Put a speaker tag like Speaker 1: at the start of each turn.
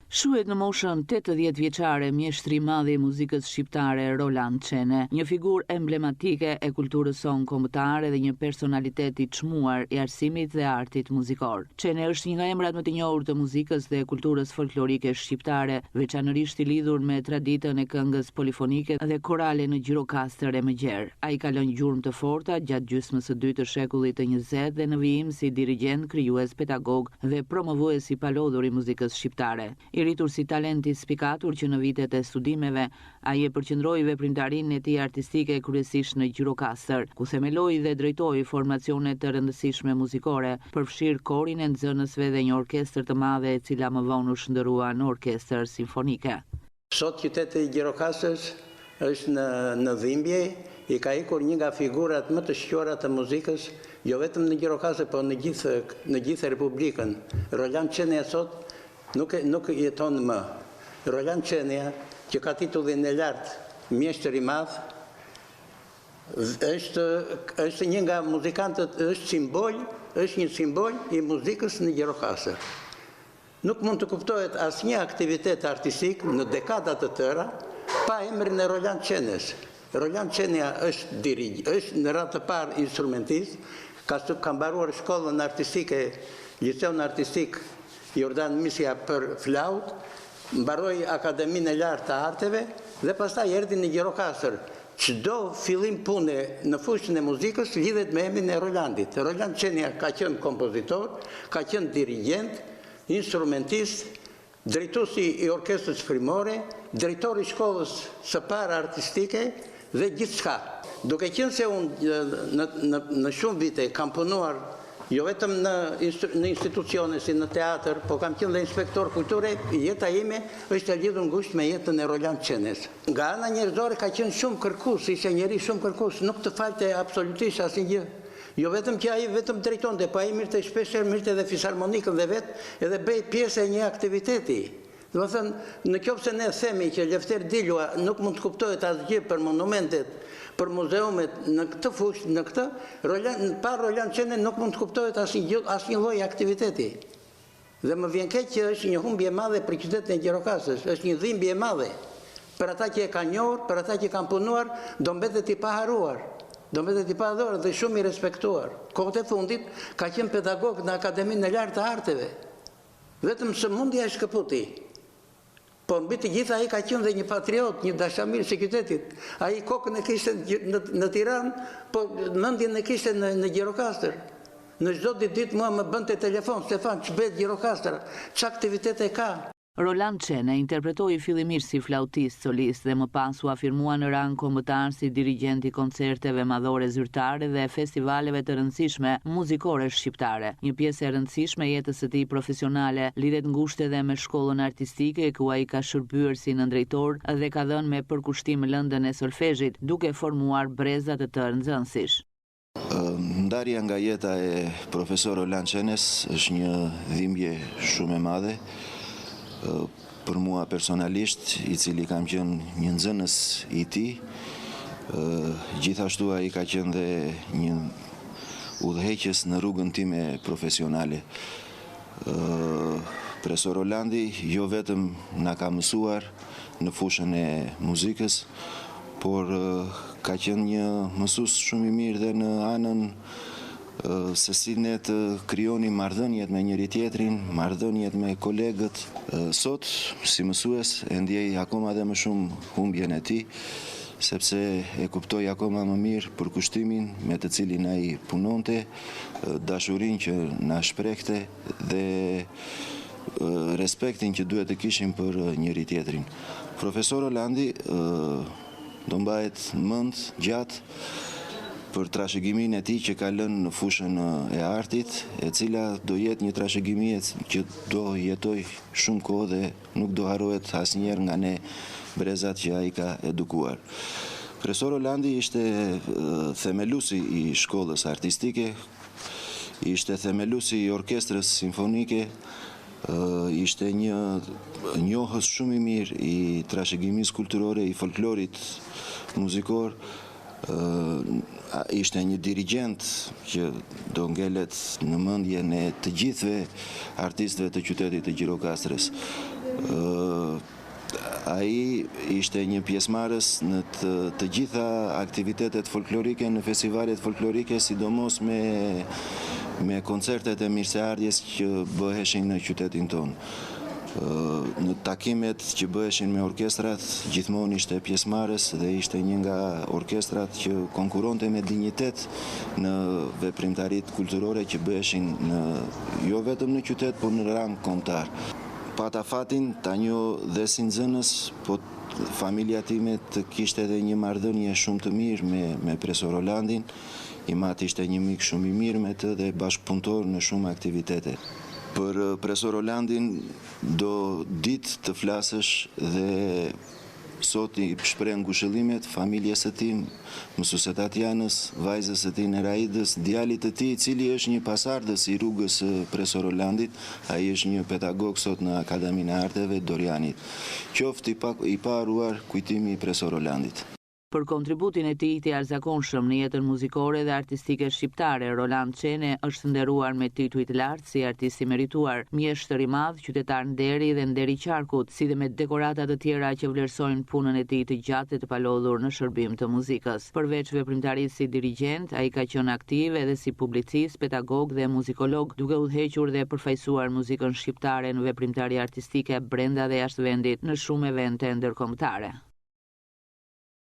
Speaker 1: Shuhet në moshën 80 vjeçare mjeshtri i madh i muzikës shqiptare Roland Çene, një figurë emblematike e kulturës sonë kombëtare dhe një personalitet i çmuar i arsimit dhe artit muzikor. Çene është një nga emrat më të njohur të muzikës dhe kulturës folklorike shqiptare, veçanërisht i lidhur me traditën e këngës polifonike dhe korale në Gjirokastër e Mëgjer. Ai ka lënë gjurmë të forta gjatë gjysmës së dytë të shekullit të 20 dhe në vijim si dirigjent, krijues, pedagog dhe promovues i palodhur i muzikës shqiptare. I rritur si talent i spikatur që në vitet e studimeve, ai e përqendroi veprimtarinë e tij artistike kryesisht në Gjirokastër, ku themeloi dhe drejtoi formacione të rëndësishme muzikore, përfshir korin e nxënësve dhe një orkestër të madhe e cila më vonë u shndërua në orkestër simfonike.
Speaker 2: Sot qyteti i Gjirokastës është në dhimbje, i ka ikur një nga figurat më të shqyora të muzikës, jo vetëm në Gjirokastër, por në gjithë Republikën. Roland Çene sot nuk jeton më. Roland Çene, që ka titullin e lartë mjeshtër i madh, është një nga muzikantët, është një simbol i muzikës në Gjirokastër. Nuk mund të kuptohet asnjë aktivitet artistik në dekada të tëra pa emrin e Roland Çenes. Roland Çene është në radhë të parë instrumentist, ka mbaruar shkollën artistike, liceun artistik Jordan Misja për flaut, mbaroi Akademinë e Lartë të Arteve dhe pastaj erdhi në Gjirokastër. Çdo fillim pune në fushën e muzikës lidhet me emrin e Rolandit. Roland Çene ka qenë kompozitor, ka qenë dirigjent, instrumentist, drejtuesi i orkestrës frimore, drejtori i shkollës së parë artistike dhe gjithçka. Duke qenë se unë në shumë vite kam punuar jo vetëm në institucione si në teatr, po kam qenë dhe inspektor kulture, jeta ime është e lidhur ngushtë me jetën e Roland Çenes. Nga ana njerëzore ka qenë shumë kërkues, ishte njeri shumë kërkues, nuk të falte absolutisht asnjë. Jo vetëm që ai vetëm drejtonte, po ai mirte shpesh mirte edhe fisharmonikën dhe edhe bëi pjesë e një aktiviteti. Do të thënë, nëse ne themi që Lefter Dilua nuk mund të kuptohet asgjë për monumentet, për muzeumet në këtë fushë, në këtë, pa Roland Çene nuk mund të kuptohet asnjë lloj aktiviteti. Dhe më vjen keq që është një humbje e madhe për qytetin e Gjirokastës, është një dhimbje e madhe. Për ata që e kanë njohur, për ata që kanë punuar, do mbetet i paharuar. Do mbetet i paharuar dhe shumë i respektuar. Kohët e fundit ka qenë pedagog në Akademinë e Lartë të Arteve. Vetëm sëmundja e shkëputi. Po mbi të gjitha ai ka qenë dhe një patriot, një dashamir së qytetit. Ai kokën e kishte në Tiranë, po mendjen e kishte në Gjirokastër. Në çdo ditë mua më bënte telefon, Stefan, ç'bëhet Gjirokastra, ç'aktivitete ka.
Speaker 1: Roland Çene interpretoi fillimisht si flautist solist dhe më pas u afirmua në rang kombëtar si dirigjent i koncerteve madhore zyrtare dhe festivaleve të rëndësishme muzikore shqiptare. Një pjesë e rëndësishme e jetës së tij profesionale lidhet ngushtë edhe me shkollën artistike ku ai ka shërbyer si nëndrejtor dhe ka dhënë me përkushtim lëndën e solfezhit, duke formuar breza të tërë nxënësish.
Speaker 3: Ndarja nga jeta e profesor Roland Çenes është një dhimbje shumë e madhe. Për mua personalisht, i cili kam qenë një nxënës i tij, gjithashtu ai ka qenë dhe një udhëheqës në rrugën time profesionale. Profesor Rolandi jo vetëm na ka mësuar në fushën e muzikës, por ka qenë një mësues shumë i mirë dhe në anën se si ne të krijonim marrëdhëniet me njëri tjetrin, marrëdhëniet me kolegët. Sot, si mësues, e ndjej akoma dhe më shumë humbjen e tij, sepse e kuptoj akoma më mirë përkushtimin me të cilin ai punonte, dashurinë që na shprehte dhe respektin që duhet të kishim për njëri tjetrin. Profesor Rolandi do mbahet mend gjatë për trashëgiminë e tij që ka lënë në fushën e artit, e cila do jetë një trashëgimi që do jetoj shumë kohë dhe nuk do harrohet asnjëherë nga ne brezat që ai ka edukuar. Profesor Rolandi ishte themeluesi i shkollës artistike, ishte themeluesi i orkestrës simfonike, ishte një njohës shumë i mirë i trashëgimisë kulturore, i folklorit muzikor, ishte një dirigjent që do ngelet në mendjen e të gjithëve artistëve të qytetit të Gjirokastrës. Ai ishte një pjesëmarrës në të gjitha aktivitetet folklorike në festivalet folklorike, sidomos me koncertet e mirëseardhjes që bëheshin në qytetin tonë. Në takimet që bëheshin me orkestrat, gjithmonë ishte pjesëmarrës dhe ishte një nga orkestrat që konkuronte me dinjitet në veprimtaritë kulturore që bëheshin jo vetëm në qytet, por në rang kombëtar. Pata fatin ta njoh dhe si nxënës, po familja time të kishte edhe një marrëdhënie shumë të mirë me Presor Rolandin. I mati ishte një mik shumë i mirë me të dhe bashkëpunëtor në shumë aktivitete. Për Presor Rolandin do ditë të flasësh dhe sot i shpreh ngushëllimet familjes së tij, mësuese Tatianës, vajzës së tij Neraidës, djalit të tij i cili është një pasardhës i rrugës së Presor Rolandit, ai është një pedagog sot në Akademinë e Arteve Dorianit. Qoftë i paruar kujtimi i Presor Rolandit.
Speaker 1: Për kontributin e tij të jashtëzakonshëm në jetën muzikore dhe artistike shqiptare, Roland Çene është nderuar me tituj të lartë si artist i merituar, mjeshtër i madh, qytetar nderi dhe nderi i qarkut, si dhe me dekorata të tjera që vlerësojnë punën e tij të gjatë dhe të palodhur në shërbim të muzikës. Përveç veprimtarisë si dirigjent, ai ka qenë aktiv edhe si publicist, pedagog dhe muzikolog, duke udhëhequr dhe përfaqësuar muzikën shqiptare në veprimtari artistike brenda dhe jashtë vendit në shumë evente ndërkombëtare.